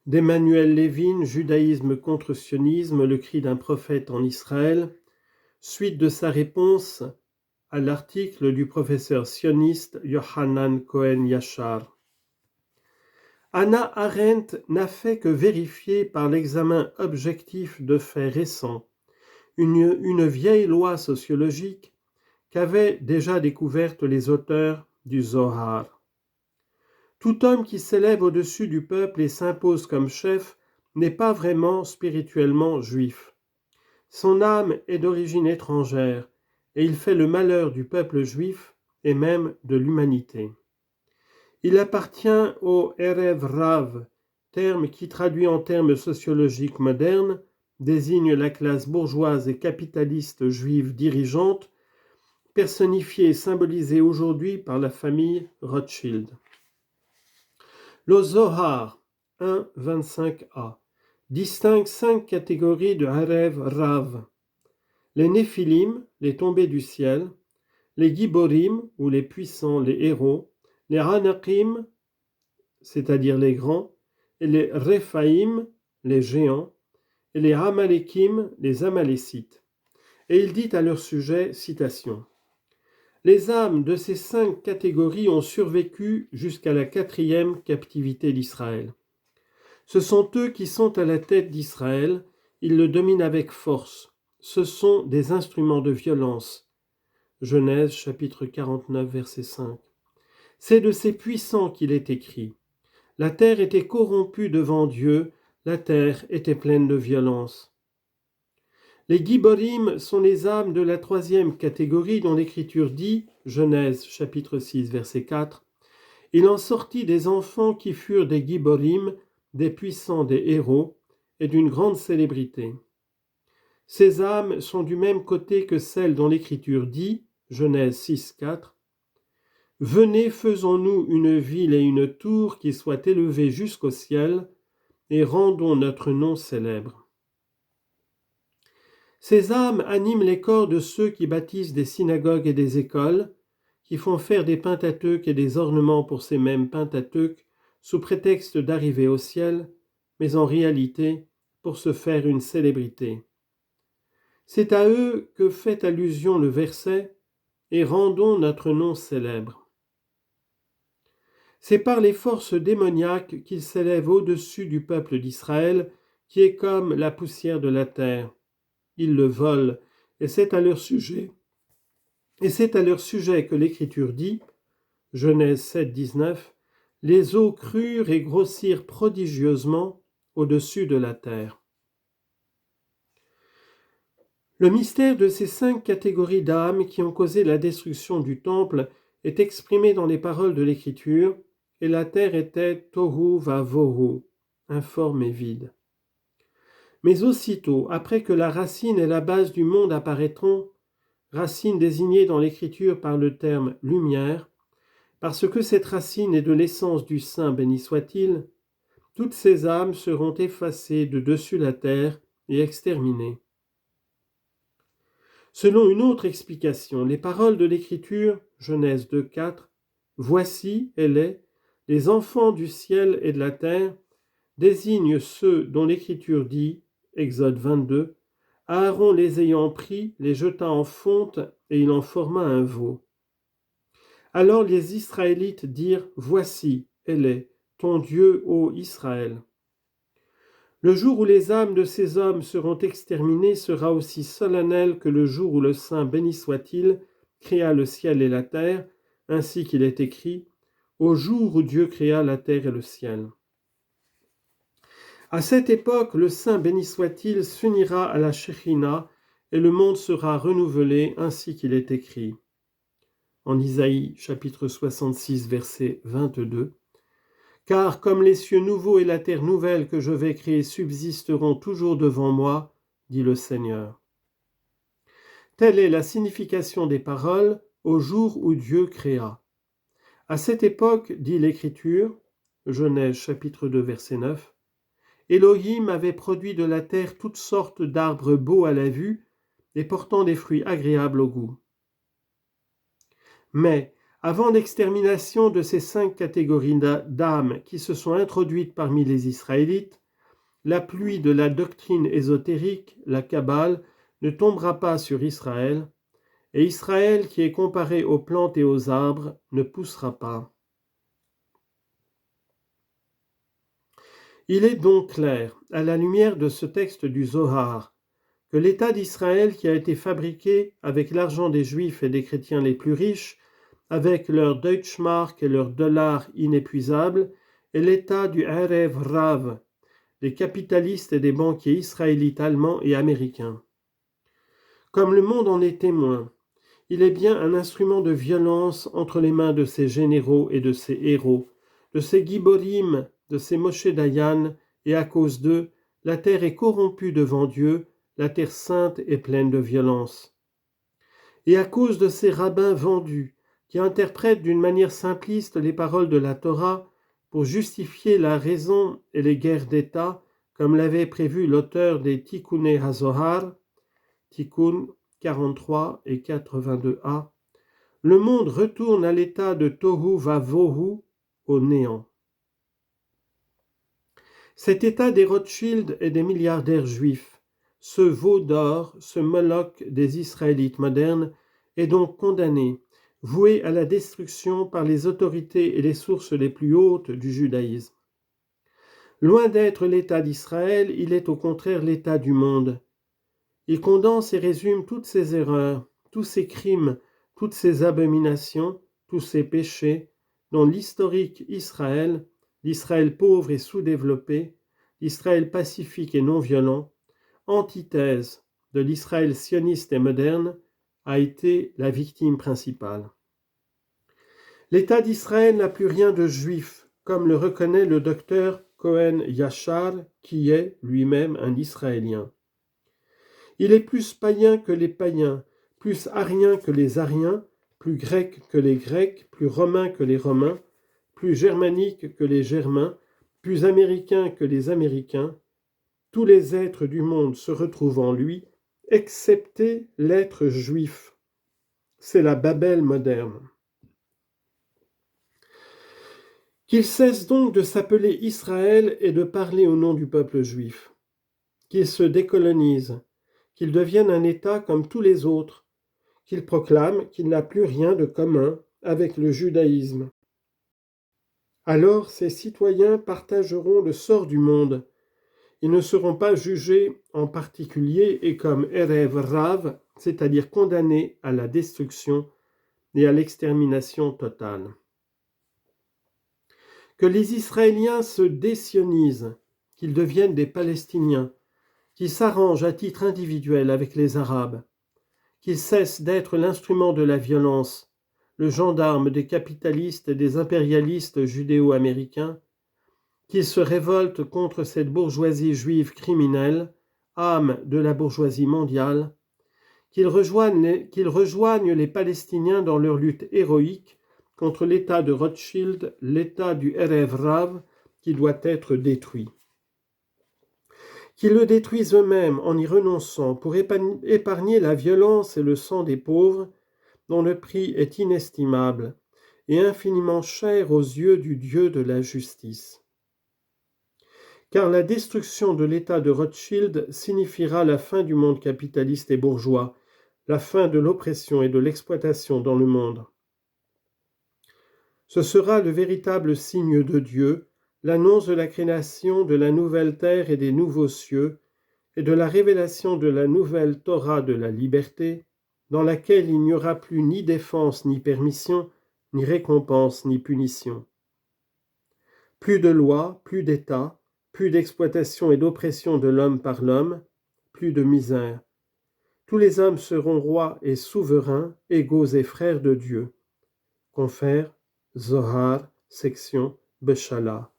d'Emmanuel Levin, Judaïsme contre sionisme, le cri d'un prophète en Israël, suite de sa réponse à l'article du professeur sioniste Yohanan Cohen-Yashar. Hannah Arendt n'a fait que vérifier par l'examen objectif de faits récents une vieille loi sociologique qu'avaient déjà découverte les auteurs du Zohar. Tout homme qui s'élève au-dessus du peuple et s'impose comme chef n'est pas vraiment spirituellement juif. Son âme est d'origine étrangère et il fait le malheur du peuple juif et même de l'humanité. Il appartient au Erev Rav, terme qui traduit en termes sociologiques modernes désigne la classe bourgeoise et capitaliste juive dirigeante, personnifiée et symbolisée aujourd'hui par la famille Rothschild. Le Zohar 1.25a distingue 5 catégories de Erev Rav. Les Néphilim, les tombés du ciel, les Giborim, ou les puissants, les héros, les Hanakim, c'est-à-dire les grands, et les Rephaïm, les géants, et les Amalekim, les Amalécites. Et il dit à leur sujet, citation, « Les âmes de ces 5 catégories ont survécu jusqu'à la 4e captivité d'Israël. Ce sont eux qui sont à la tête d'Israël, ils le dominent avec force. Ce sont des instruments de violence. » Genèse chapitre 49, verset 5. C'est de ces puissants qu'il est écrit. La terre était corrompue devant Dieu, la terre était pleine de violence. Les Giborim sont les âmes de la 3e catégorie dont l'Écriture dit, Genèse chapitre 6, verset 4, « Il en sortit des enfants qui furent des Giborim, des puissants, des héros, et d'une grande célébrité. » Ces âmes sont du même côté que celles dont l'Écriture dit, Genèse 6, 4, « Venez, faisons-nous une ville et une tour qui soient élevées jusqu'au ciel, et rendons notre nom célèbre. » Ces âmes animent les corps de ceux qui bâtissent des synagogues et des écoles, qui font faire des pentateuques et des ornements pour ces mêmes pentateuques, sous prétexte d'arriver au ciel, mais en réalité pour se faire une célébrité. C'est à eux que fait allusion le verset « Et rendons notre nom célèbre ». C'est par les forces démoniaques qu'ils s'élèvent au-dessus du peuple d'Israël, qui est comme la poussière de la terre. Ils le volent, et c'est à leur sujet que l'Écriture dit, Genèse 7, 19, « Les eaux crurent et grossirent prodigieusement au-dessus de la terre. » Le mystère de ces 5 catégories d'âmes qui ont causé la destruction du temple est exprimé dans les paroles de l'Écriture, et la terre était tohu vavohu, informe et vide. Mais aussitôt, après que la racine et la base du monde apparaîtront, racine désignée dans l'Écriture par le terme « lumière », parce que cette racine est de l'essence du Saint, béni soit-il, toutes ces âmes seront effacées de dessus la terre et exterminées. Selon une autre explication, les paroles de l'Écriture, Genèse 2, 4, « Voici, elle est, les enfants du ciel et de la terre » désignent ceux dont l'Écriture dit, Exode 22, « Aaron les ayant pris, les jeta en fonte, et il en forma un veau. » Alors les Israélites dirent, « Voici, elle est, ton Dieu, ô Israël. » Le jour où les âmes de ces hommes seront exterminées sera aussi solennel que le jour où le Saint, béni soit-il, créa le ciel et la terre, ainsi qu'il est écrit, « Au jour où Dieu créa la terre et le ciel. » À cette époque, le Saint, béni soit-il, s'unira à la Shekhinah et le monde sera renouvelé ainsi qu'il est écrit. En Isaïe, chapitre 66, verset 22, « Car comme les cieux nouveaux et la terre nouvelle que je vais créer subsisteront toujours devant moi, dit le Seigneur. » Telle est la signification des paroles au jour où Dieu créa. À cette époque, dit l'Écriture, Genèse chapitre 2, verset 9, Elohim avait produit de la terre toutes sortes d'arbres beaux à la vue et portant des fruits agréables au goût. Mais, Avant l'extermination de ces 5 catégories d'âmes qui se sont introduites parmi les Israélites, la pluie de la doctrine ésotérique, la Kabbale, ne tombera pas sur Israël, et Israël, qui est comparé aux plantes et aux arbres, ne poussera pas. Il est donc clair, à la lumière de ce texte du Zohar, que l'État d'Israël, qui a été fabriqué avec l'argent des Juifs et des chrétiens les plus riches, avec leur Deutschmark et leur dollar inépuisable, est l'État du Erev Rav, des capitalistes et des banquiers israélites, allemands et américains. Comme le monde en est témoin, il est bien un instrument de violence entre les mains de ces généraux et de ces héros, de ces Giborim, de ces Moshe Dayan, et à cause d'eux, la terre est corrompue devant Dieu, la terre sainte est pleine de violence. Et à cause de ces rabbins vendus, qui interprètent d'une manière simpliste les paroles de la Torah pour justifier la raison et les guerres d'État, comme l'avait prévu l'auteur des Tikkuné HaZohar, Tikkun 43 et 82a, le monde retourne à l'état de Tohu Vavohu, au néant. Cet état des Rothschild et des milliardaires juifs, ce veau d'or, ce Moloch des Israélites modernes, est donc condamné, voué à la destruction par les autorités et les sources les plus hautes du judaïsme. Loin d'être l'état d'Israël, il est au contraire l'état du monde. Il condense et résume toutes ses erreurs, tous ses crimes, toutes ses abominations, tous ses péchés, dont l'historique Israël, l'Israël pauvre et sous-développé, l'Israël pacifique et non violent, antithèse de l'Israël sioniste et moderne, a été la victime principale. L'État d'Israël n'a plus rien de juif, comme le reconnaît le docteur Cohen Yashar, qui est lui-même un Israélien. Il est plus païen que les païens, plus arien que les ariens, plus grec que les grecs, plus romain que les romains, plus germanique que les germains, plus américain que les américains. Tous les êtres du monde se retrouvent en lui, excepté l'être juif. C'est la Babel moderne. Qu'il cesse donc de s'appeler Israël et de parler au nom du peuple juif. Qu'il se décolonise, qu'il devienne un État comme tous les autres, qu'il proclame qu'il n'a plus rien de commun avec le judaïsme. Alors ses citoyens partageront le sort du monde. Ils ne seront pas jugés en particulier et comme Erev Rav, c'est-à-dire condamnés à la destruction et à l'extermination totale. Que les Israéliens se désionisent, qu'ils deviennent des Palestiniens, qu'ils s'arrangent à titre individuel avec les Arabes, qu'ils cessent d'être l'instrument de la violence, le gendarme des capitalistes et des impérialistes judéo-américains, qu'ils se révoltent contre cette bourgeoisie juive criminelle, âme de la bourgeoisie mondiale, qu'ils rejoignent les Palestiniens dans leur lutte héroïque contre l'État de Rothschild, l'État du Erev Rav, qui doit être détruit. Qu'ils le détruisent eux-mêmes en y renonçant pour épargner la violence et le sang des pauvres, dont le prix est inestimable et infiniment cher aux yeux du Dieu de la justice. Car la destruction de l'État de Rothschild signifiera la fin du monde capitaliste et bourgeois, la fin de l'oppression et de l'exploitation dans le monde. Ce sera le véritable signe de Dieu, l'annonce de la création de la nouvelle terre et des nouveaux cieux, et de la révélation de la nouvelle Torah de la liberté, dans laquelle il n'y aura plus ni défense ni permission, ni récompense ni punition. Plus de loi, plus d'État, plus d'exploitation et d'oppression de l'homme par l'homme, plus de misère. Tous les hommes seront rois et souverains, égaux et frères de Dieu. Confère, Zohar, section Beshala.